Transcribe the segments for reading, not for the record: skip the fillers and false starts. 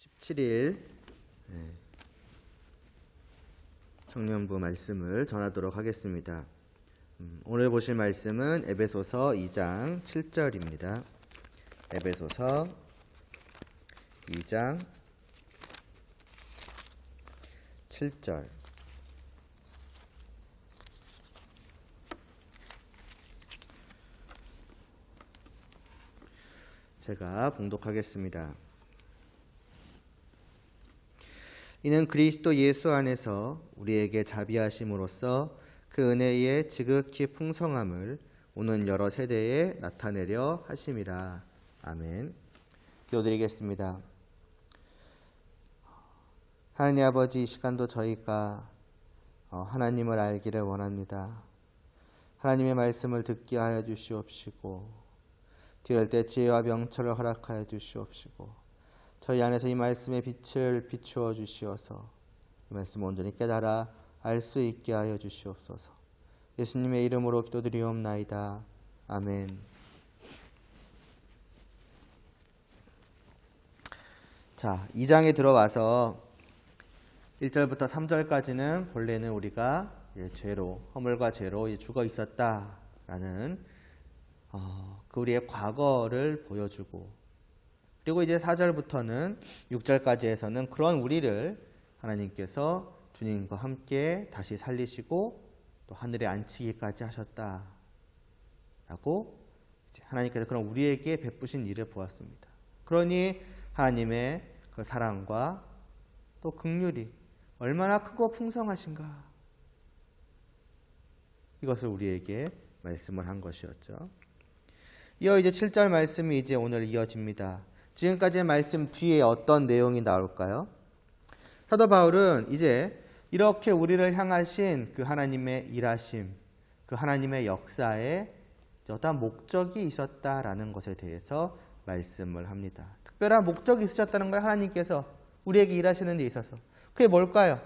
17일 청년부 말씀을 전하도록 하겠습니다. 오늘 보실 말씀은 에베소서 2장 7절입니다. 에베소서 2장 7절. 제가 봉독하겠습니다. 이는 그리스도 예수 안에서 우리에게 자비하심으로써 그 은혜의 지극히 풍성함을 오는 여러 세대에 나타내려 하심이라. 아멘. 기도드리겠습니다. 하나님 아버지, 이 시간도 저희가 하나님을 알기를 원합니다. 하나님의 말씀을 듣게 하여 주시옵시고 들을 때 지혜와 명철을 허락하여 주시옵시고 저희 안에서 이 말씀의 빛을 비추어 주시어서 이 말씀을 온전히 깨달아 알 수 있게 하여 주시옵소서. 예수님의 이름으로 기도드리옵나이다. 아멘. 자, 2장에 들어와서 1절부터 3절까지는 본래는 우리가 죄로, 허물과 죄로 죽어 있었다라는 그 우리의 과거를 보여주고, 그리고 이제 4절부터는 6절까지 해서는 그런 우리를 하나님께서 주님과 함께 다시 살리시고 또 하늘에 앉히기까지 하셨다라고 하나님께서 그런 우리에게 베푸신 일을 보았습니다. 그러니 하나님의 그 사랑과 또 긍휼이 얼마나 크고 풍성하신가, 이것을 우리에게 말씀을 한 것이었죠. 이어 이제 7절 말씀이 이제 오늘 이어집니다. 지금까지의 말씀 뒤에 어떤 내용이 나올까요? 사도 바울은 이제 이렇게 우리를 향하신 그 하나님의 일하심, 그 하나님의 역사에 어떠한 목적이 있었다라는 것에 대해서 말씀을 합니다. 특별한 목적이 있으셨다는 거예요. 하나님께서 우리에게 일하시는 데 있어서. 그게 뭘까요?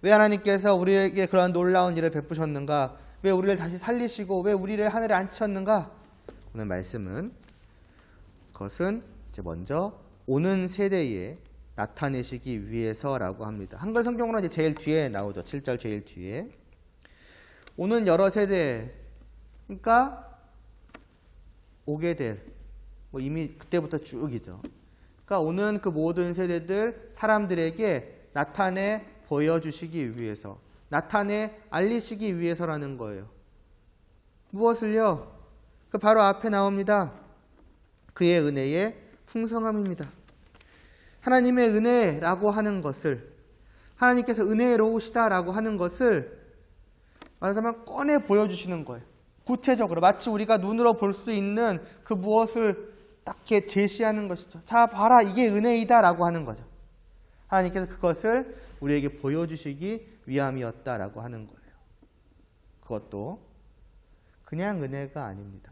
왜 하나님께서 우리에게 그런 놀라운 일을 베푸셨는가? 왜 우리를 다시 살리시고 왜 우리를 하늘에 앉히셨는가? 오늘 말씀은 그것은 이제 먼저 오는 세대에 나타내시기 위해서라고 합니다. 한글 성경으로 이제 제일 뒤에 나오죠. 7절 제일 뒤에. 오는 여러 세대, 그러니까 오게 될, 이미 그때부터 쭉이죠. 그러니까 오는 그 모든 세대들, 사람들에게 나타내 보여주시기 위해서, 나타내 알리시기 위해서라는 거예요. 무엇을요? 그 바로 앞에 나옵니다. 그의 은혜의 풍성함입니다. 하나님의 은혜라고 하는 것을, 하나님께서 은혜로우시다라고 하는 것을 말하자면 꺼내 보여주시는 거예요. 구체적으로 마치 우리가 눈으로 볼 수 있는 그 무엇을 딱 이렇게 제시하는 것이죠. 자, 봐라, 이게 은혜이다라고 하는 거죠. 하나님께서 그것을 우리에게 보여주시기 위함이었다라고 하는 거예요. 그것도 그냥 은혜가 아닙니다.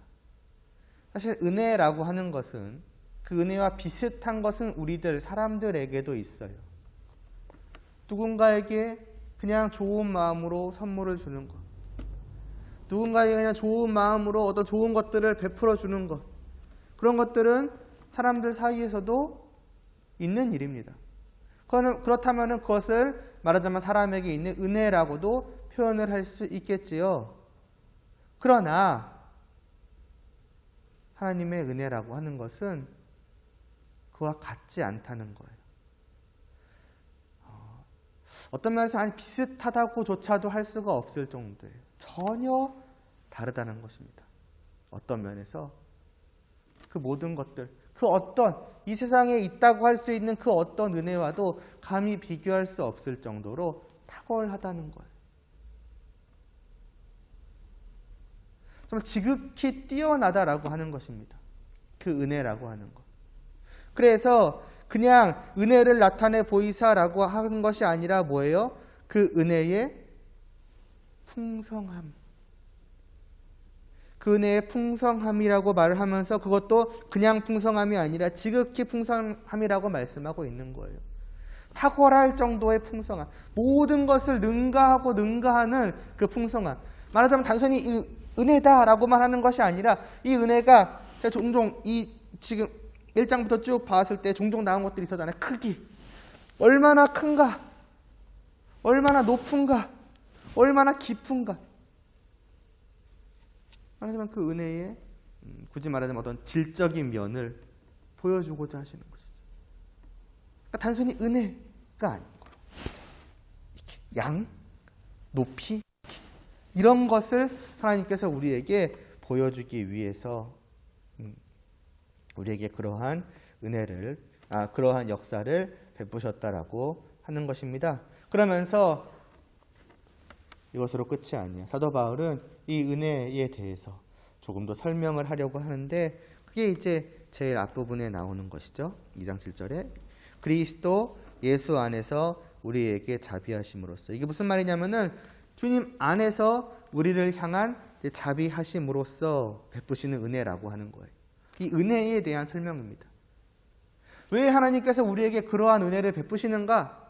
사실 은혜라고 하는 것은, 그 은혜와 비슷한 것은 우리들 사람들에게도 있어요. 누군가에게 그냥 좋은 마음으로 선물을 주는 것, 누군가에게 그냥 좋은 마음으로 어떤 좋은 것들을 베풀어 주는 것, 그런 것들은 사람들 사이에서도 있는 일입니다. 그렇다면 그것을 말하자면 사람에게 있는 은혜라고도 표현을 할 수 있겠지요. 그러나 하나님의 은혜라고 하는 것은 그와 같지 않다는 거예요. 어떤 면에서 아니 비슷하다고조차도 할 수가 없을 정도예요. 전혀 다르다는 것입니다. 어떤 면에서 그 모든 것들, 그 어떤 이 세상에 있다고 할 수 있는 그 어떤 은혜와도 감히 비교할 수 없을 정도로 탁월하다는 거예요. 정말 지극히 뛰어나다라고 하는 것입니다. 그 은혜라고 하는 것. 그래서 그냥 은혜를 나타내 보이사라고 하는 것이 아니라 뭐예요? 그 은혜의 풍성함. 그 은혜의 풍성함이라고 말을 하면서 그것도 그냥 풍성함이 아니라 지극히 풍성함이라고 말씀하고 있는 거예요. 탁월할 정도의 풍성함. 모든 것을 능가하고 능가하는 그 풍성함. 말하자면 단순히 이 은혜다라고만 하는 것이 아니라 이 은혜가 제가 종종 이 지금 1장부터 쭉 봤을 때 종종 나온 것들이 있었잖아요. 크기. 얼마나 큰가? 얼마나 높은가? 얼마나 깊은가? 하지만 그 은혜의 굳이 말하자면 어떤 질적인 면을 보여주고자 하시는 것이죠. 그러니까 단순히 은혜가 아니고 양, 높이 이런 것을 하나님께서 우리에게 보여주기 위해서 우리에게 그러한 은혜를, 그러한 역사를 베푸셨다라고 하는 것입니다. 그러면서 이것으로 끝이 아니에요. 사도 바울은 이 은혜에 대해서 조금 더 설명을 하려고 하는데 그게 이제 제일 앞부분에 나오는 것이죠. 2장 7절에 그리스도 예수 안에서 우리에게 자비하심으로써, 이게 무슨 말이냐면은 주님 안에서 우리를 향한 자비하심으로써 베푸시는 은혜라고 하는 거예요. 이 은혜에 대한 설명입니다. 왜 하나님께서 우리에게 그러한 은혜를 베푸시는가?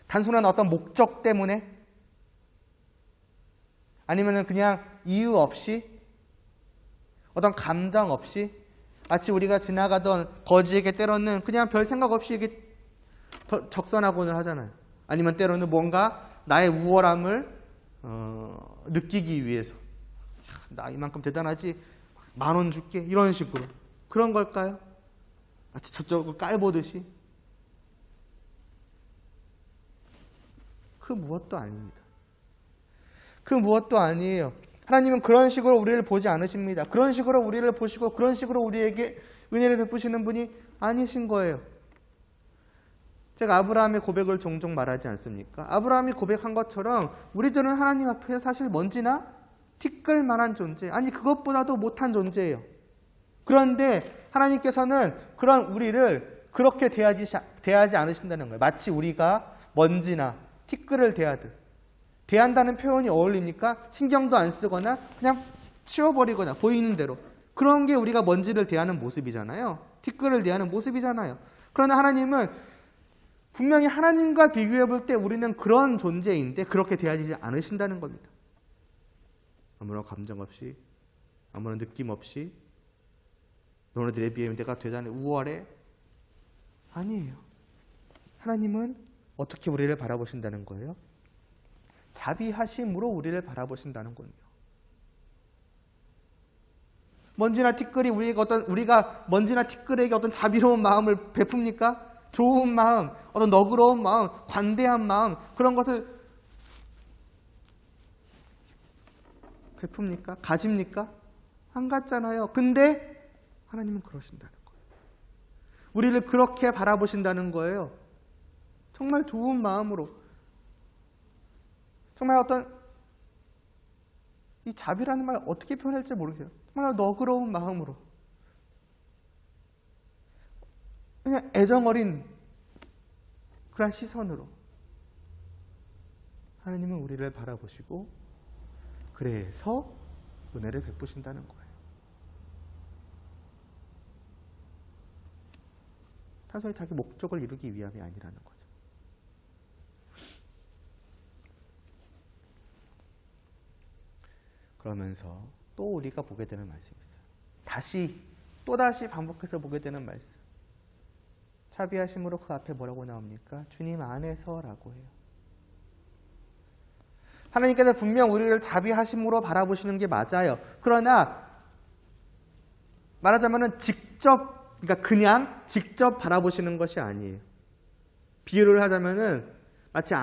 단순한 어떤 목적 때문에? 아니면은 그냥 이유 없이? 어떤 감정 없이? 마치 우리가 지나가던 거지에게 때로는 그냥 별 생각 없이 이게 적선하곤 하잖아요. 아니면 때로는 뭔가 나의 우월함을 느끼기 위해서, 나 이만큼 대단하지, 10,000원 줄게, 이런 식으로. 그런 걸까요? 마치 저쪽을 깔보듯이? 그 무엇도 아닙니다. 그 무엇도 아니에요. 하나님은 그런 식으로 우리를 보지 않으십니다. 그런 식으로 우리를 보시고 그런 식으로 우리에게 은혜를 베푸시는 분이 아니신 거예요. 제가 아브라함의 고백을 종종 말하지 않습니까? 아브라함이 고백한 것처럼 우리들은 하나님 앞에 사실 먼지나 티끌 만한 존재, 아니 그것보다도 못한 존재예요. 그런데 하나님께서는 그런 우리를 그렇게 대하지 않으신다는 거예요. 마치 우리가 먼지나 티끌을 대하듯. 대한다는 표현이 어울립니까? 신경도 안 쓰거나 그냥 치워버리거나 보이는 대로. 그런 게 우리가 먼지를 대하는 모습이잖아요. 티끌을 대하는 모습이잖아요. 그러나 하나님은 분명히 하나님과 비교해 볼 때 우리는 그런 존재인데 그렇게 대하지 않으신다는 겁니다. 아무런 감정 없이, 아무런 느낌 없이, 너네들에 비해 내가 대단히 우월해? 아니에요. 하나님은 어떻게 우리를 바라보신다는 거예요? 자비하심으로 우리를 바라보신다는 거예요. 먼지나 티끌이 우리가 먼지나 티끌에게 어떤 자비로운 마음을 베풉니까? 좋은 마음, 어떤 너그러운 마음, 관대한 마음, 그런 것을 베풉니까? 가집니까? 안 갖잖아요. 근데 하나님은 그러신다는 거예요. 우리를 그렇게 바라보신다는 거예요. 정말 좋은 마음으로. 정말 어떤 이 자비라는 말 어떻게 표현할지 모르겠어요. 정말 너그러운 마음으로. 그냥 애정어린 그런 시선으로 하나님은 우리를 바라보시고 그래서 은혜를 베푸신다는 거예요. 단순히 자기 목적을 이루기 위함이 아니라는 거죠. 그러면서 또 우리가 보게 되는 말씀이 있어요. 또다시 반복해서 보게 되는 말씀. 자비하심으로 그 앞에 뭐라고 나옵니까? 주님 안에서라고 해요. 하나님께서 분명 우리를 자비하심으로 바라보시는 게 맞아요. 그러나 말하자면 그냥 직접 바라보시는 것이 아니에요. 비유를 하자면은 마치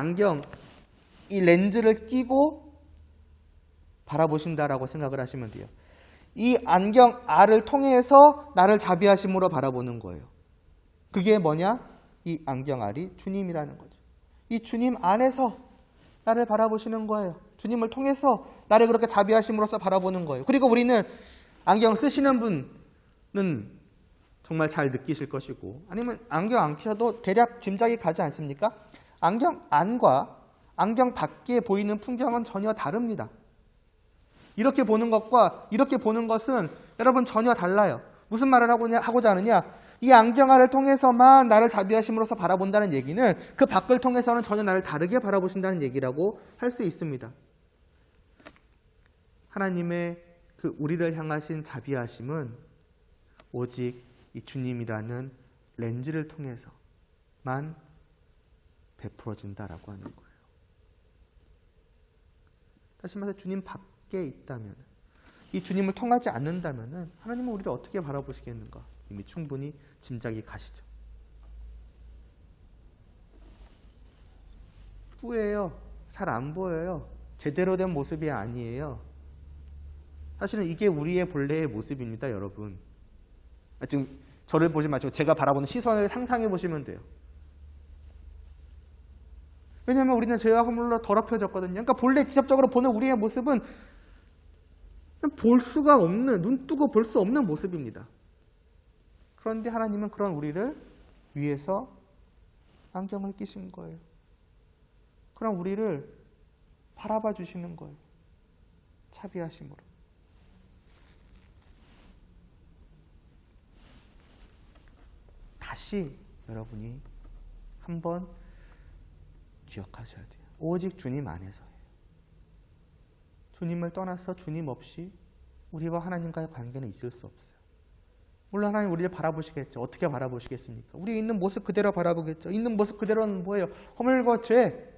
이 렌즈를 끼고 바라보신다라고 생각을 하시면 돼요. 이 안경 알을 통해서 나를 자비하심으로 바라보는 거예요. 그게 뭐냐? 이 안경 알이 주님이라는 거죠. 이 주님 안에서 나를 바라보시는 거예요. 주님을 통해서 나를 그렇게 자비하심으로써 바라보는 거예요. 그리고 우리는 안경 쓰시는 분은 정말 잘 느끼실 것이고, 아니면 안경 안 끼셔도 대략 짐작이 가지 않습니까? 안경 안과 안경 밖에 보이는 풍경은 전혀 다릅니다. 이렇게 보는 것과 이렇게 보는 것은 여러분 전혀 달라요. 무슨 말을 하고자 하느냐? 이 안경알을 통해서만 나를 자비하심으로써 바라본다는 얘기는 그 밖을 통해서는 전혀 나를 다르게 바라보신다는 얘기라고 할 수 있습니다. 하나님의 그 우리를 향하신 자비하심은 오직 이 주님이라는 렌즈를 통해서만 베풀어진다라고 하는 거예요. 다시 말해서 주님 밖에 있다면, 이 주님을 통하지 않는다면 하나님은 우리를 어떻게 바라보시겠는가? 이미 충분히 짐작이 가시죠. 뿌예요. 잘 안 보여요. 제대로 된 모습이 아니에요. 사실은 이게 우리의 본래의 모습입니다, 여러분. 지금 저를 보지 마시고 제가 바라보는 시선을 상상해 보시면 돼요. 왜냐하면 우리는 죄와 허물로 더럽혀졌거든요. 그러니까 본래 직접적으로 보는 우리의 모습은 볼 수가 없는, 눈 뜨고 볼 수 없는 모습입니다. 그런데 하나님은 그런 우리를 위해서 안경을 끼신 거예요. 그럼 우리를 바라봐 주시는 거예요. 자비하심으로. 다시 여러분이 한번 기억하셔야 돼요. 오직 주님 안에서예요. 주님을 떠나서 주님 없이 우리와 하나님과의 관계는 있을 수 없어요. 물론 하나님 우리를 바라보시겠죠. 어떻게 바라보시겠습니까? 우리 있는 모습 그대로 바라보겠죠. 있는 모습 그대로는 뭐예요? 허물과 죄,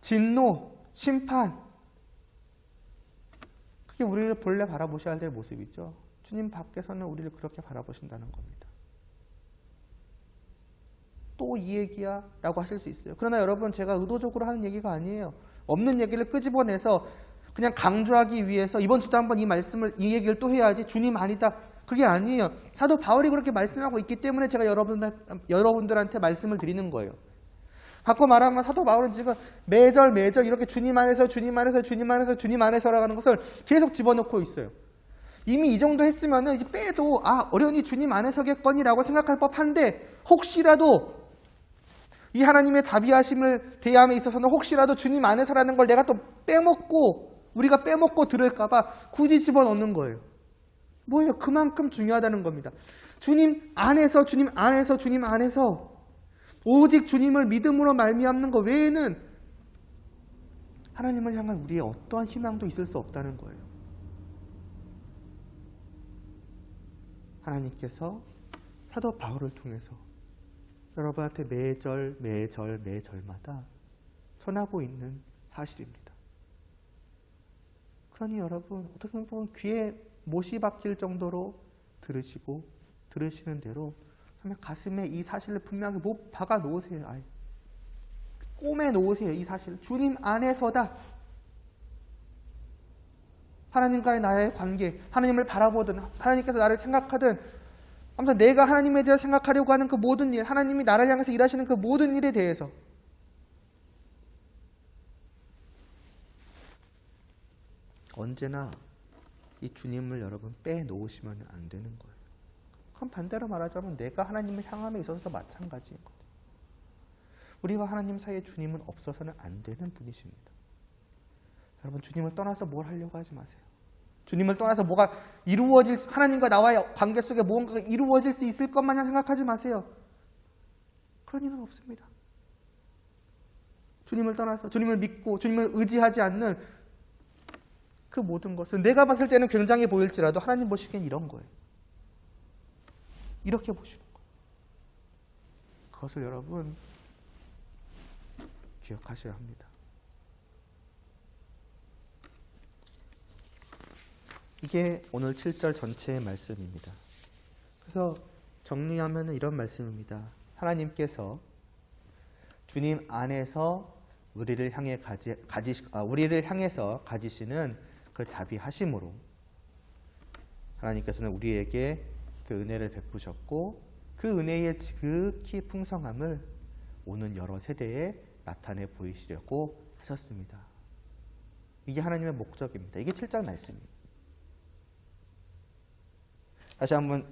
진노, 심판. 그게 우리를 본래 바라보셔야 될 모습이죠. 주님 밖에서는 우리를 그렇게 바라보신다는 겁니다. 또 이 얘기야? 라고 하실 수 있어요. 그러나 여러분, 제가 의도적으로 하는 얘기가 아니에요. 없는 얘기를 끄집어내서 그냥 강조하기 위해서 이번 주도 한번 이 얘기를 또 해야지, 주님 아니다. 그게 아니에요. 사도 바울이 그렇게 말씀하고 있기 때문에 제가 여러분들한테 말씀을 드리는 거예요. 갖고 말하면 사도 바울은 지금 매절 이렇게 주님 안에서 주님 안에서 주님 안에서 주님 안에서라고 하는 것을 계속 집어넣고 있어요. 이미 이 정도 했으면 이제 빼도 어련히 주님 안에서겠거니라고 생각할 법한데, 혹시라도 이 하나님의 자비하심을 대함에 있어서는 혹시라도 주님 안에서라는 걸 내가 또 우리가 빼먹고 들을까 봐 굳이 집어넣는 거예요. 뭐예요? 그만큼 중요하다는 겁니다. 주님 안에서 주님 안에서 주님 안에서 오직 주님을 믿음으로 말미암는 것 외에는 하나님을 향한 우리의 어떠한 희망도 있을 수 없다는 거예요. 하나님께서 사도 바울을 통해서 여러분한테 매절마다 전하고 있는 사실입니다. 그러니 여러분, 어떻게 보면 귀에 못이 박힐 정도로 들으시는 대로 정말 가슴에 이 사실을 분명히 못 박아 놓으세요. 꼬매 놓으세요. 이 사실. 주님 안에서다. 하나님과의 나의 관계, 하나님을 바라보든 하나님께서 나를 생각하든, 아무튼 내가 하나님에 대해 생각하려고 하는 그 모든 일, 하나님이 나를 향해서 일하시는 그 모든 일에 대해서 언제나 이 주님을 여러분 빼놓으시면 안 되는 거예요. 그럼 반대로 말하자면 내가 하나님을 향함에 있어서도 마찬가지인 거예요. 우리와 하나님 사이에 주님은 없어서는 안 되는 분이십니다. 여러분, 주님을 떠나서 뭘 하려고 하지 마세요. 주님을 떠나서 뭐가 하나님과 나와의 관계 속에 무언가가 이루어질 수 있을 것 마냥 생각하지 마세요. 그런 일은 없습니다. 주님을 떠나서, 주님을 믿고 주님을 의지하지 않는 그 모든 것은 내가 봤을 때는 굉장히 보일지라도 하나님 보시기엔 이런 거예요. 이렇게 보시는 거예요. 그것을 여러분 기억하셔야 합니다. 이게 오늘 7절 전체의 말씀입니다. 그래서 정리하면 이런 말씀입니다. 하나님께서 주님 안에서 우리를 향해서 가지시는 그 자비하심으로 하나님께서는 우리에게 그 은혜를 베푸셨고, 그 은혜의 지극히 풍성함을 오는 여러 세대에 나타내 보이시려고 하셨습니다. 이게 하나님의 목적입니다. 이게 7절 말씀입니다. 다시 한번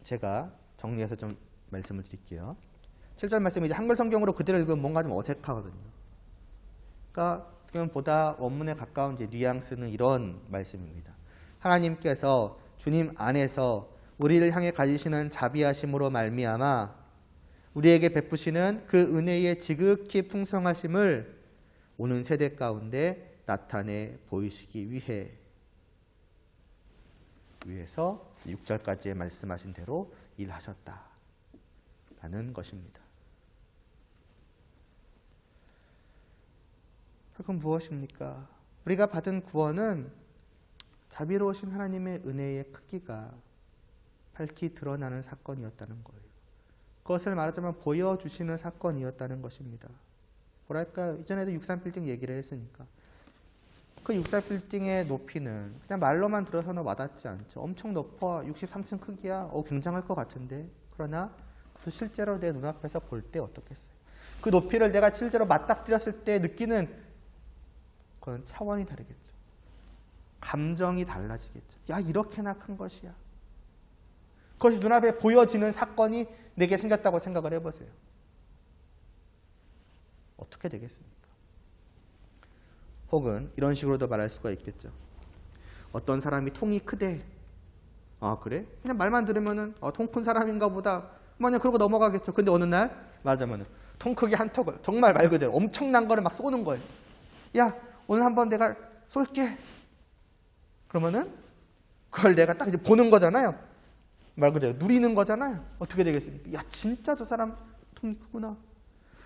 제가 정리해서 좀 말씀을 드릴게요. 7절 말씀이 이제 한글 성경으로 그대로 읽으면 뭔가 좀 어색하거든요. 그러니까 보다 원문에 가까운 이제 뉘앙스는 이런 말씀입니다. 하나님께서 주님 안에서 우리를 향해 가지시는 자비하심으로 말미암아 우리에게 베푸시는 그 은혜의 지극히 풍성하심을 오는 세대 가운데 나타내 보이시기 위해 위해서 6절까지 말씀하신 대로 일하셨다라는 것입니다. 그건 무엇입니까? 우리가 받은 구원은 자비로우신 하나님의 은혜의 크기가 밝히 드러나는 사건이었다는 거예요. 그것을 말하자면 보여주시는 사건이었다는 것입니다. 뭐랄까, 이전에도 63빌딩 얘기를 했으니까. 그 63빌딩의 높이는 그냥 말로만 들어서는 와닿지 않죠. 엄청 높아, 63층 크기야, 굉장할 것 같은데. 그러나 실제로 내 눈앞에서 볼 때 어떻겠어요? 그 높이를 내가 실제로 맞닥뜨렸을 때 느끼는 그건 차원이 다르겠죠. 감정이 달라지겠죠. 야, 이렇게나 큰 것이야. 그것이 눈앞에 보여지는 사건이 내게 생겼다고 생각을 해보세요. 어떻게 되겠습니까? 혹은 이런 식으로도 말할 수가 있겠죠. 어떤 사람이 통이 크대. 아, 그래? 그냥 말만 들으면은 통 큰 사람인가 보다. 그냥 그러고 넘어가겠죠. 근데 어느 날 말하자면은 통 크기 한 턱을 정말 말 그대로 엄청난 거를 막 쏘는 거예요. 야, 오늘 한번 내가 쏠게. 그러면은 그걸 내가 딱 이제 보는 거잖아요. 말 그대로 누리는 거잖아요. 어떻게 되겠습니까? 야, 진짜 저 사람 통이 크구나.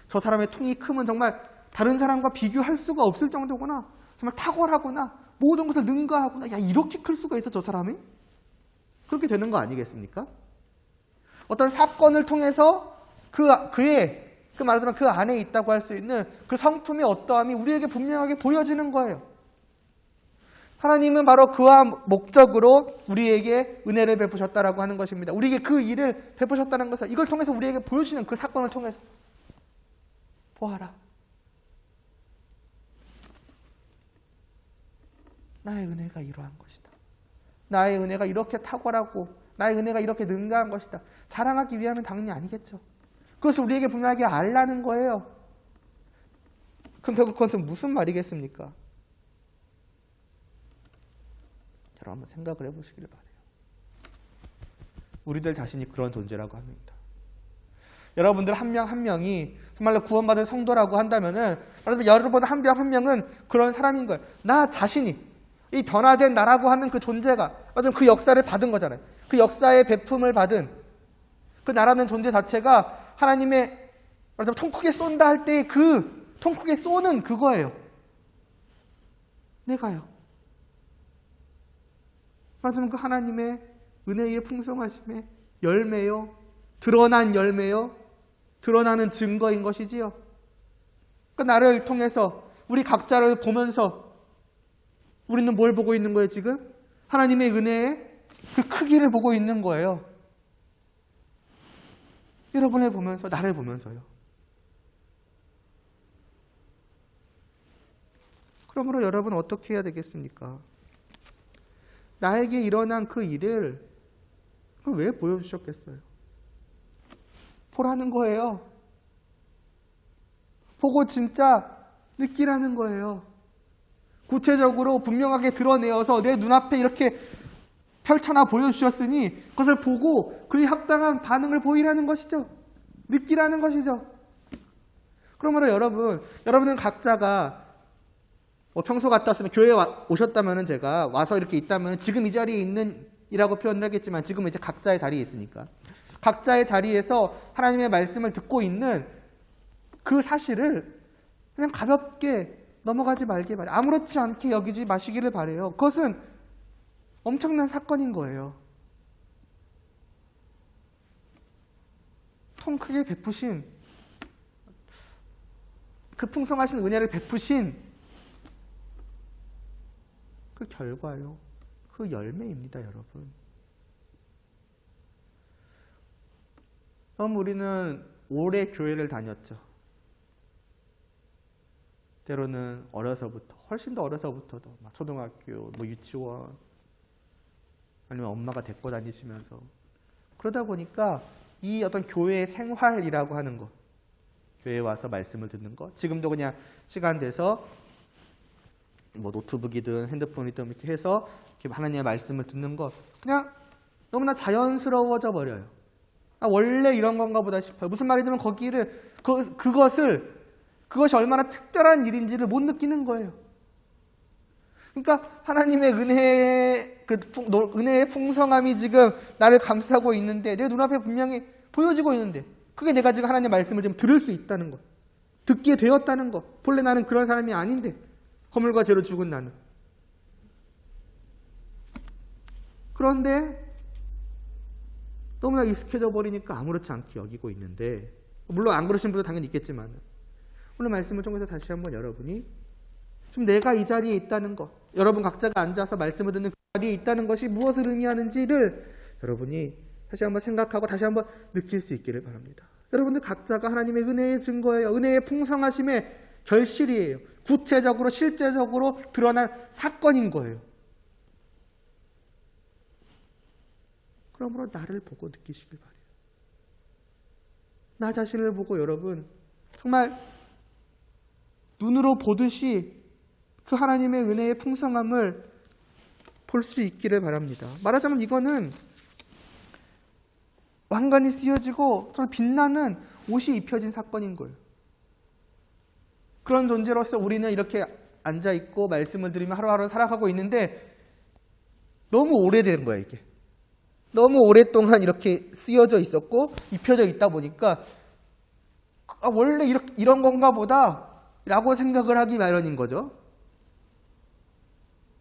저 사람의 통이 크면 정말 다른 사람과 비교할 수가 없을 정도구나. 정말 탁월하구나. 모든 것을 능가하구나. 야, 이렇게 클 수가 있어, 저 사람이? 그렇게 되는 거 아니겠습니까? 어떤 사건을 통해서 그의 그 말하자면 그 안에 있다고 할 수 있는 그 성품의 어떠함이 우리에게 분명하게 보여지는 거예요. 하나님은 바로 그와 목적으로 우리에게 은혜를 베푸셨다라고 하는 것입니다. 우리에게 그 일을 베푸셨다는 것을 이걸 통해서 우리에게 보여주시는 그 사건을 통해서 보아라. 나의 은혜가 이러한 것이다. 나의 은혜가 이렇게 탁월하고 나의 은혜가 이렇게 능가한 것이다. 자랑하기 위함은 당연히 아니겠죠. 그것을 우리에게 분명하게 알라는 거예요. 그럼 결국 그것은 무슨 말이겠습니까? 여러분 한번 생각을 해보시길 바라요. 우리들 자신이 그런 존재라고 합니다. 여러분들 한 명 한 명이 정말로 구원받은 성도라고 한다면은 여러분 한 명 한 명은 그런 사람인 거예요. 나 자신이 이 변화된 나라고 하는 그 존재가 그 역사를 받은 거잖아요. 그 역사의 베품을 받은 그 나라는 존재 자체가 하나님의 통 크게 쏜다 할 때 그 통 크게 쏘는 그거예요. 내가요. 말하자면 그 하나님의 은혜의 풍성하심의 열매요. 드러난 열매요. 드러나는 증거인 것이지요. 그 나를 통해서 우리 각자를 보면서 우리는 뭘 보고 있는 거예요 지금? 하나님의 은혜의 그 크기를 보고 있는 거예요. 여러분을 보면서 나를 보면서요. 그러므로 여러분 어떻게 해야 되겠습니까? 나에게 일어난 그 일을 왜 보여주셨겠어요? 보라는 거예요. 보고 진짜 느끼라는 거예요. 구체적으로 분명하게 드러내어서 내 눈앞에 이렇게 펼쳐나 보여주셨으니 그것을 보고 그에 합당한 반응을 보이라는 것이죠. 느끼라는 것이죠. 그러므로 여러분은 각자가 평소 같았으면 교회에 오셨다면 제가 와서 이렇게 있다면 지금 이 자리에 있는 이라고 표현을 하겠지만 지금은 이제 각자의 자리에 있으니까 각자의 자리에서 하나님의 말씀을 듣고 있는 그 사실을 그냥 가볍게 넘어가지 말기 바래요. 아무렇지 않게 여기지 마시기를 바래요. 그것은 엄청난 사건인 거예요. 통 크게 베푸신 그 풍성하신 은혜를 베푸신 그 결과요. 그 열매입니다, 여러분. 그럼 우리는 오래 교회를 다녔죠. 때로는 어려서부터, 훨씬 더 어려서부터도 막 초등학교, 유치원 아니면 엄마가 데리고 다니시면서 그러다 보니까 이 어떤 교회 생활이라고 하는 것, 교회에 와서 말씀을 듣는 것, 지금도 그냥 시간 돼서 노트북이든 핸드폰이든 이렇게 해서 하나님의 말씀을 듣는 것, 그냥 너무나 자연스러워져 버려요. 원래 이런 건가 보다 싶어요. 무슨 말이냐면 그것이 얼마나 특별한 일인지를 못 느끼는 거예요. 그러니까 하나님의 은혜의 은혜의 풍성함이 지금 나를 감싸고 있는데 내 눈앞에 분명히 보여지고 있는데 그게 내가 지금 하나님의 말씀을 지금 들을 수 있다는 것, 듣게 되었다는 것. 본래 나는 그런 사람이 아닌데 허물과 죄로 죽은 나는. 그런데 너무나 익숙해져 버리니까 아무렇지 않게 여기고 있는데, 물론 안 그러신 분도 당연히 있겠지만 오늘 말씀을 통해서 다시 한번 여러분이 좀 내가 이 자리에 있다는 것, 여러분 각자가 앉아서 말씀을 듣는 그 자리에 있다는 것이 무엇을 의미하는지를 여러분이 다시 한번 생각하고 다시 한번 느낄 수 있기를 바랍니다. 여러분들 각자가 하나님의 은혜의 증거예요. 은혜의 풍성하심의 결실이에요. 구체적으로 실제적으로 드러난 사건인 거예요. 그러므로 나를 보고 느끼시길 바래요. 나 자신을 보고 여러분 정말 눈으로 보듯이 그 하나님의 은혜의 풍성함을 볼 수 있기를 바랍니다. 말하자면 이거는 왕관이 쓰여지고 정말 빛나는 옷이 입혀진 사건인 거예요. 그런 존재로서 우리는 이렇게 앉아있고 말씀을 들으며 하루하루 살아가고 있는데 너무 오래된 거야 이게. 너무 오랫동안 이렇게 쓰여져 있었고 입혀져 있다 보니까 원래 이런 건가 보다 라고 생각을 하기 마련인 거죠.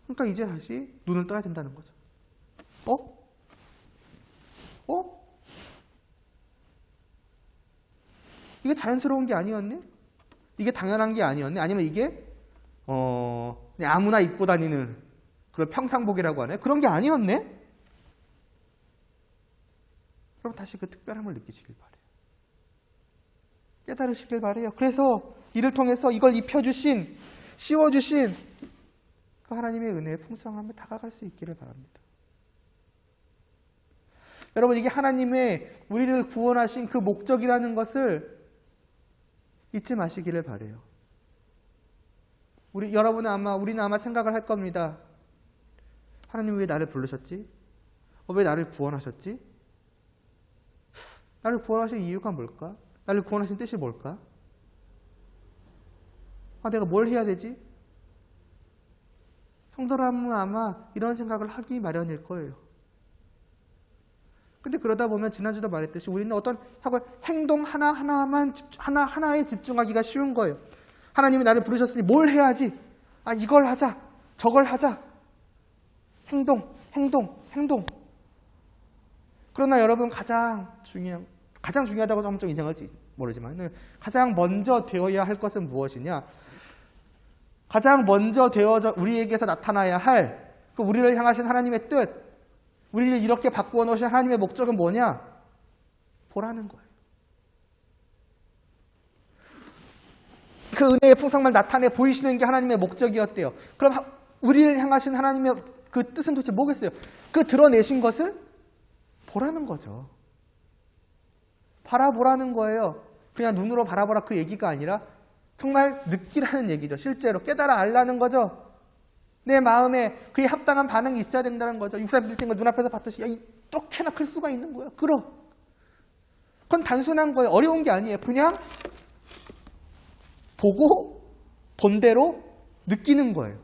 그러니까 이제 다시 눈을 떠야 된다는 거죠. 이게 자연스러운 게 아니었네? 이게 당연한 게 아니었네? 아니면 이게 그냥 아무나 입고 다니는 그런 평상복이라고 하네? 그런 게 아니었네? 그럼 다시 그 특별함을 느끼시길 바래요. 깨달으시길 바래요. 그래서 이를 통해서 이걸 입혀주신, 씌워주신 그 하나님의 은혜의 풍성함에 다가갈 수 있기를 바랍니다. 여러분, 이게 하나님의 우리를 구원하신 그 목적이라는 것을 잊지 마시기를 바래요. 우리는 아마 생각을 할 겁니다. 하나님 왜 나를 부르셨지? 왜 나를 구원하셨지? 나를 구원하신 이유가 뭘까? 나를 구원하신 뜻이 뭘까? 내가 뭘 해야 되지? 성도라면 아마 이런 생각을 하기 마련일 거예요. 근데 그러다 보면 지난주도 말했듯이 우리는 어떤 행동 하나에 집중하기가 쉬운 거예요. 하나님이 나를 부르셨으니 뭘 해야지? 이걸 하자. 저걸 하자. 행동. 그러나 여러분 가장 중요하다고 하면 좀 이상할지 모르지만 가장 먼저 되어야 할 것은 무엇이냐? 가장 먼저 되어져 우리에게서 나타나야 할 그 우리를 향하신 하나님의 뜻, 우리를 이렇게 바꾸어 놓으신 하나님의 목적은 뭐냐? 보라는 거예요. 그 은혜의 풍성함을 나타내 보이시는 게 하나님의 목적이었대요. 그럼 우리를 향하신 하나님의 그 뜻은 도대체 뭐겠어요? 그 드러내신 것을 보라는 거죠. 바라보라는 거예요. 그냥 눈으로 바라보라 그 얘기가 아니라 정말 느끼라는 얘기죠. 실제로 깨달아 알라는 거죠. 내 마음에 그에 합당한 반응이 있어야 된다는 거죠. 육삼 빌딩을 눈앞에서 봤듯이 이렇게나 클 수가 있는 거예요. 그건 단순한 거예요. 어려운 게 아니에요. 그냥 보고 본 대로 느끼는 거예요.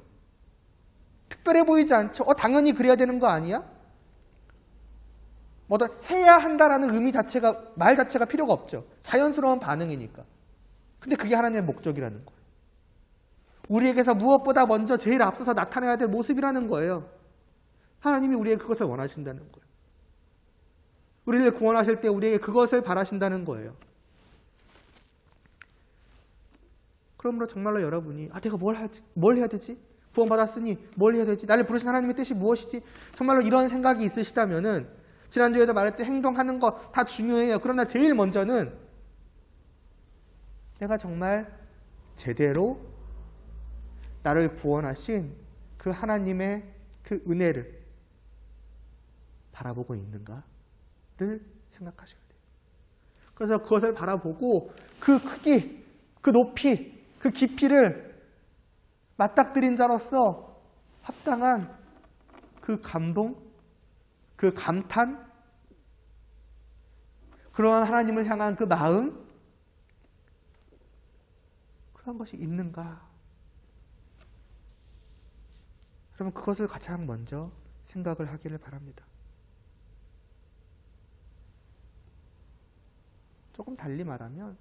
특별해 보이지 않죠? 당연히 그래야 되는 거 아니야? 뭐든 해야 한다라는 말 자체가 필요가 없죠. 자연스러운 반응이니까. 근데 그게 하나님의 목적이라는 거예요. 우리에게서 무엇보다 먼저 제일 앞서서 나타나야 될 모습이라는 거예요. 하나님이 우리에게 그것을 원하신다는 거예요. 우리를 구원하실 때 우리에게 그것을 바라신다는 거예요. 그러므로 정말로 여러분이 내가 뭘 해야 되지? 구원받았으니 뭘 해야 되지? 나를 부르신 하나님의 뜻이 무엇이지? 정말로 이런 생각이 있으시다면은 지난주에도 말했듯이 행동하는 거 다 중요해요. 그러나 제일 먼저는 내가 정말 제대로 나를 구원하신 그 하나님의 그 은혜를 바라보고 있는가를 생각하셔야 돼요. 그래서 그것을 바라보고 그 크기, 그 높이, 그 깊이를 맞닥뜨린 자로서 합당한 그 감동, 그 감탄, 그러한 하나님을 향한 그 마음, 그런 것이 있는가? 그러면 그것을 가장 먼저 생각을 하기를 바랍니다. 조금 달리 말하면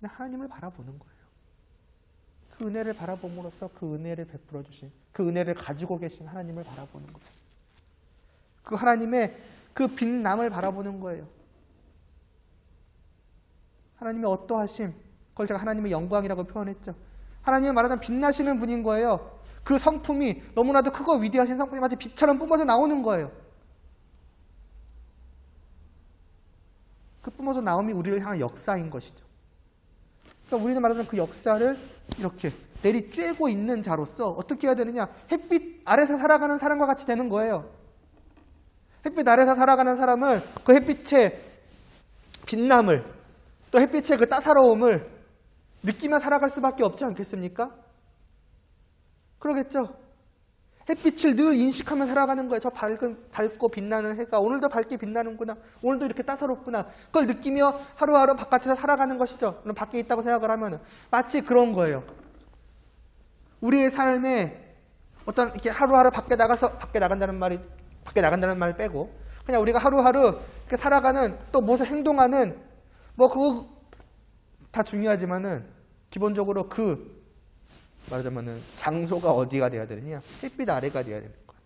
그냥 하나님을 바라보는 거예요. 그 은혜를 바라봄으로써 그 은혜를 베풀어 주신, 그 은혜를 가지고 계신 하나님을 바라보는 거예요. 그 하나님의 그 빛남을 바라보는 거예요. 하나님의 어떠하심, 그걸 제가 하나님의 영광이라고 표현했죠. 하나님은 말하자면 빛나시는 분인 거예요. 그 성품이 너무나도 크고 위대하신 성품이 마치 빛처럼 뿜어져 나오는 거예요. 그 뿜어져 나옴이 우리를 향한 역사인 것이죠. 그러니까 우리는 말하자면 그 역사를 이렇게 내리쬐고 있는 자로서 어떻게 해야 되느냐? 햇빛 아래서 살아가는 사람과 같이 되는 거예요. 햇빛 아래서 살아가는 사람은 그 햇빛의 빛남을, 또 햇빛의 그 따사로움을 느끼며 살아갈 수밖에 없지 않겠습니까? 그러겠죠? 햇빛을 늘 인식하며 살아가는 거예요. 저 밝고 빛나는 해가 오늘도 밝게 빛나는구나. 오늘도 이렇게 따사롭구나. 그걸 느끼며 하루하루 바깥에서 살아가는 것이죠. 그럼 밖에 있다고 생각을 하면 마치 그런 거예요. 우리의 삶에 어떤 이렇게 하루하루 밖에 나간다는 말 빼고 그냥 우리가 하루하루 이렇게 살아가는 또 무엇을 행동하는 뭐 그거 다 중요하지만은 기본적으로 그 말하자면은 장소가 어디가 돼야 되느냐? 햇빛 아래가 돼야 되는 거예요.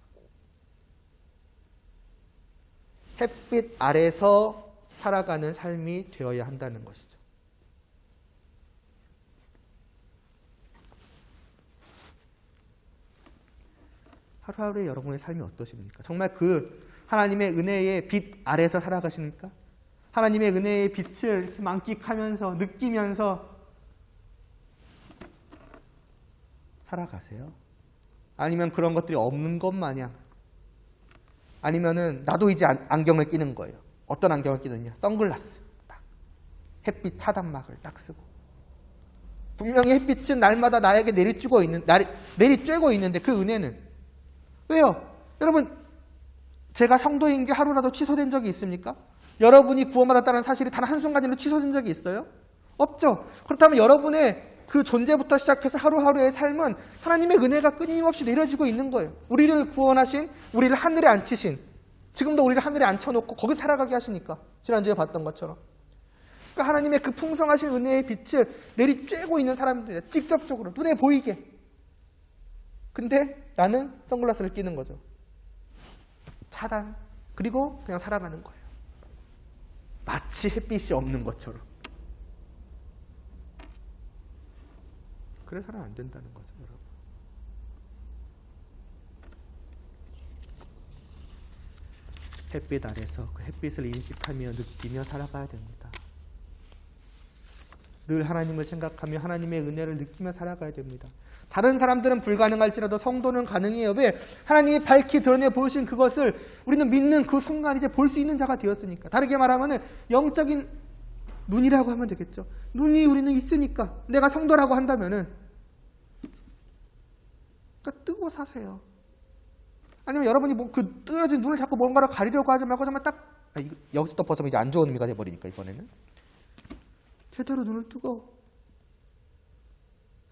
햇빛 아래서 살아가는 삶이 되어야 한다는 것이죠. 하루하루의 여러분의 삶이 어떠십니까? 정말 그 하나님의 은혜의 빛 아래서 살아가십니까? 하나님의 은혜의 빛을 만끽하면서 느끼면서 살아가세요? 아니면 그런 것들이 없는 것 마냥, 아니면은 나도 이제 안경을 끼는 거예요. 어떤 안경을 끼느냐? 선글라스 딱 햇빛 차단막을 딱 쓰고 분명히 햇빛은 날마다 나에게 내리쬐고 있는데 그 은혜는 왜요? 여러분 제가 성도인 게 하루라도 취소된 적이 있습니까? 여러분이 구원받았다는 사실이 단 한순간이라도 취소된 적이 있어요? 없죠. 그렇다면 여러분의 그 존재부터 시작해서 하루하루의 삶은 하나님의 은혜가 끊임없이 내려지고 있는 거예요. 우리를 구원하신, 우리를 하늘에 앉히신, 지금도 우리를 하늘에 앉혀놓고 거기 살아가게 하시니까 지난주에 봤던 것처럼. 그러니까 하나님의 그 풍성하신 은혜의 빛을 내리쬐고 있는 사람들이에요. 직접적으로 눈에 보이게. 근데 나는 선글라스를 끼는 거죠. 차단. 그리고 그냥 살아가는 거예요. 마치 햇빛이 없는 것처럼. 그래서는 안 된다는 거죠, 여러분. 햇빛 아래서 그 햇빛을 인식하며 느끼며 살아가야 됩니다. 늘 하나님을 생각하며 하나님의 은혜를 느끼며 살아가야 됩니다. 다른 사람들은 불가능할지라도 성도는 가능해요. 왜? 하나님이 밝히 드러내 보이신 그것을 우리는 믿는 그 순간 이제 볼 수 있는 자가 되었으니까. 다르게 말하면 영적인 눈이라고 하면 되겠죠. 눈이 우리는 있으니까. 내가 성도라고 한다면은 그러니까 뜨고 사세요. 아니면 여러분이 뭐 그 뜨여진 눈을 자꾸 뭔가를 가리려고 하지 말고 정말 딱 여기서 또 벗으면 이제 안 좋은 의미가 돼버리니까 이번에는 제대로 눈을 뜨고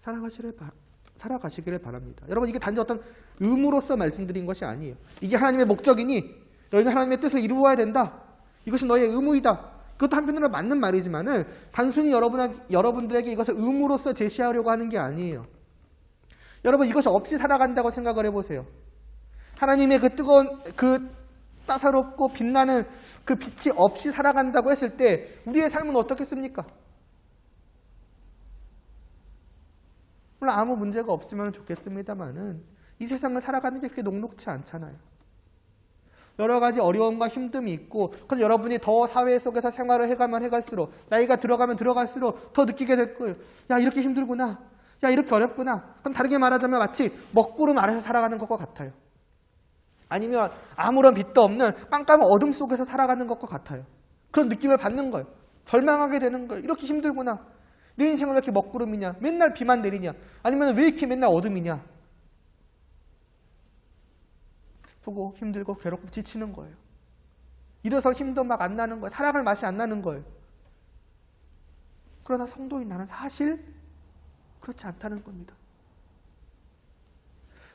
살아가시기를 바랍니다. 여러분 이게 단지 어떤 의무로서 말씀드린 것이 아니에요. 이게 하나님의 목적이니 너희는 하나님의 뜻을 이루어야 된다. 이것이 너의 의무이다. 그것도 한편으로 맞는 말이지만은 단순히 여러분들에게 이것을 의무로서 제시하려고 하는 게 아니에요. 여러분 이것이 없이 살아간다고 생각을 해보세요. 하나님의 그 뜨거운 그 따사롭고 빛나는 그 빛이 없이 살아간다고 했을 때 우리의 삶은 어떻겠습니까? 물론 아무 문제가 없으면 좋겠습니다만은 이 세상을 살아가는 게 그렇게 녹록지 않잖아요. 여러 가지 어려움과 힘듦이 있고 그래서 여러분이 더 사회 속에서 생활을 해가면 해갈수록 나이가 들어가면 들어갈수록 더 느끼게 될 거예요. 야 이렇게 힘들구나. 야 이렇게 어렵구나. 그럼 다르게 말하자면 마치 먹구름 아래서 살아가는 것과 같아요. 아니면 아무런 빛도 없는 깜깜한 어둠 속에서 살아가는 것과 같아요. 그런 느낌을 받는 거예요. 절망하게 되는 거예요. 이렇게 힘들구나. 내 인생은 왜 이렇게 먹구름이냐. 맨날 비만 내리냐. 아니면 왜 이렇게 맨날 어둠이냐. 슬프고 힘들고 괴롭고 지치는 거예요. 이래서 힘도 막 안 나는 거예요. 살아갈 맛이 안 나는 거예요. 그러나 성도인 나는 사실 그렇지 않다는 겁니다.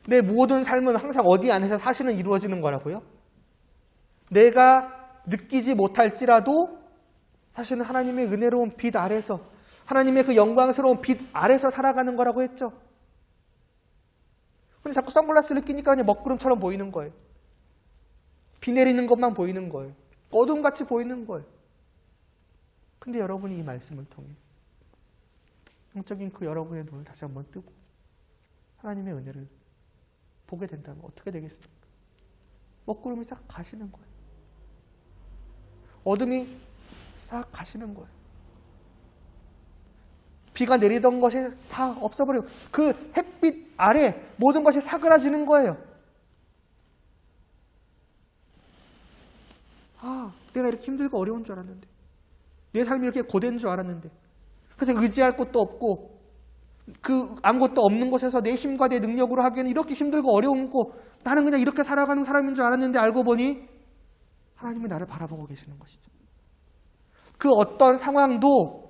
내 모든 삶은 항상 어디 안에서 사실은 이루어지는 거라고요? 내가 느끼지 못할지라도 사실은 하나님의 은혜로운 빛 아래서, 하나님의 그 영광스러운 빛 아래서 살아가는 거라고 했죠. 근데 자꾸 선글라스를 끼니까 그냥 먹구름처럼 보이는 거예요. 비 내리는 것만 보이는 거예요. 어둠같이 보이는 거예요. 근데 여러분이 이 말씀을 통해 영적인 그 여러분의 눈을 다시 한번 뜨고 하나님의 은혜를 보게 된다면 어떻게 되겠습니까? 먹구름이 싹 가시는 거예요. 어둠이 싹 가시는 거예요. 비가 내리던 것이 다 없어버리고 그 햇빛 아래 모든 것이 사그라지는 거예요. 아, 내가 이렇게 힘들고 어려운 줄 알았는데, 내 삶이 이렇게 고된 줄 알았는데, 그래서 의지할 곳도 없고 그 아무것도 없는 곳에서 내 힘과 내 능력으로 하기에는 이렇게 힘들고 어려운 거, 나는 그냥 이렇게 살아가는 사람인 줄 알았는데 알고 보니 하나님이 나를 바라보고 계시는 것이죠. 그 어떤 상황도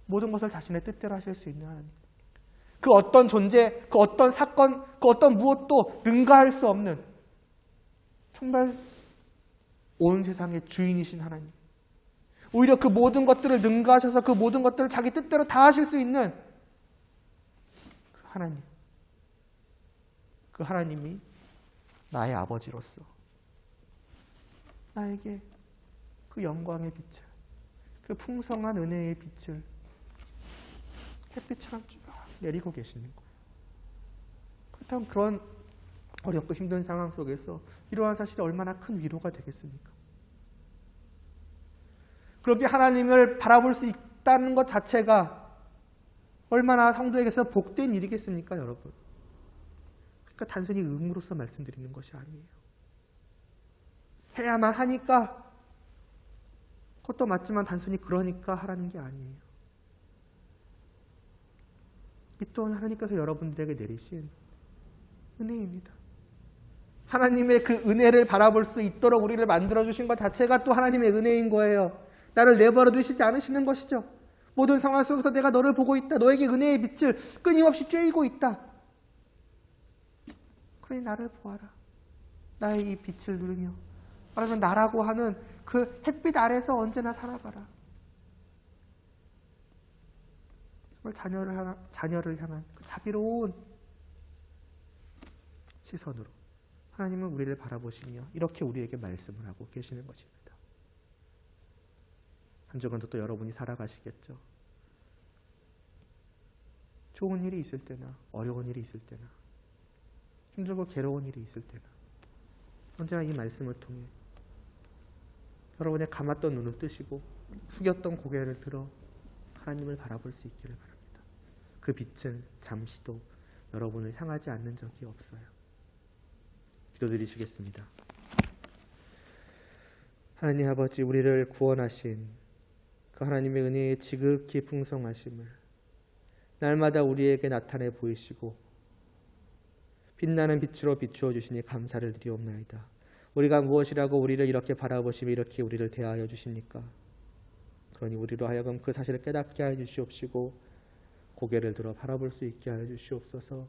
모든 것을 자신의 뜻대로 하실 수 있는 하나님. 그 어떤 존재, 그 어떤 사건, 그 어떤 무엇도 능가할 수 없는 정말 온 세상의 주인이신 하나님. 오히려 그 모든 것들을 능가하셔서 그 모든 것들을 자기 뜻대로 다 하실 수 있는 그 하나님. 그 하나님이 나의 아버지로서 나에게 그 영광의 빛을, 그 풍성한 은혜의 빛을 햇빛처럼 쭉 내리고 계시는 거예요. 그렇다면 그런 어렵고 힘든 상황 속에서 이러한 사실이 얼마나 큰 위로가 되겠습니까? 그렇게 하나님을 바라볼 수 있다는 것 자체가 얼마나 성도에게서 복된 일이겠습니까, 여러분? 그러니까 단순히 의무로서 말씀드리는 것이 아니에요. 해야만 하니까, 그것도 맞지만 단순히 그러니까 하라는 게 아니에요. 이 또한 하나님께서 여러분들에게 내리신 은혜입니다. 하나님의 그 은혜를 바라볼 수 있도록 우리를 만들어주신 것 자체가 또 하나님의 은혜인 거예요. 나를 내버려 두시지 않으시는 것이죠. 모든 상황 속에서 내가 너를 보고 있다. 너에게 은혜의 빛을 끊임없이 쬐이고 있다. 그러니 나를 보아라. 나의 이 빛을 누리며 말하면 나라고 하는 그 햇빛 아래서 언제나 살아가라. 정말 자녀를 향한 그 자비로운 시선으로 하나님은 우리를 바라보시며 이렇게 우리에게 말씀을 하고 계시는 것입니다. 한 주간도 또 여러분이 살아가시겠죠. 좋은 일이 있을 때나 어려운 일이 있을 때나 힘들고 괴로운 일이 있을 때나 언제나 이 말씀을 통해 여러분의 감았던 눈을 뜨시고 숙였던 고개를 들어 하나님을 바라볼 수 있기를 바랍니다. 그 빛은 잠시도 여러분을 향하지 않는 적이 없어요. 기도드리시겠습니다. 하나님 아버지, 우리를 구원하신 그 하나님의 은혜의 지극히 풍성하심을 날마다 우리에게 나타내 보이시고 빛나는 빛으로 비추어 주시니 감사를 드리옵나이다. 우리가 무엇이라고 우리를 이렇게 바라보시며 이렇게 우리를 대하여 주십니까? 그러니 우리로 하여금 그 사실을 깨닫게 하여 주시옵시고 고개를 들어 바라볼 수 있게 하여 주시옵소서.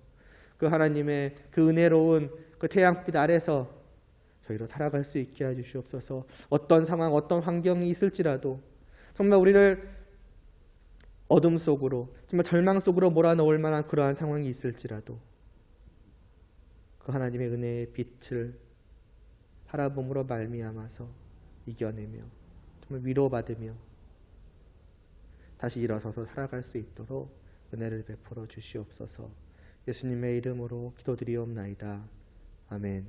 그 하나님의 그 은혜로운 그 태양빛 아래서 저희로 살아갈 수 있게 하여 주시옵소서. 어떤 상황, 어떤 환경이 있을지라도 정말 우리를 어둠 속으로, 정말 절망 속으로 몰아넣을 만한 그러한 상황이 있을지라도 그 하나님의 은혜의 빛을 바라봄으로 말미암아서 이겨내며 정말 위로받으며 다시 일어서서 살아갈 수 있도록 은혜를 베풀어 주시옵소서. 예수님의 이름으로 기도드리옵나이다. 아멘.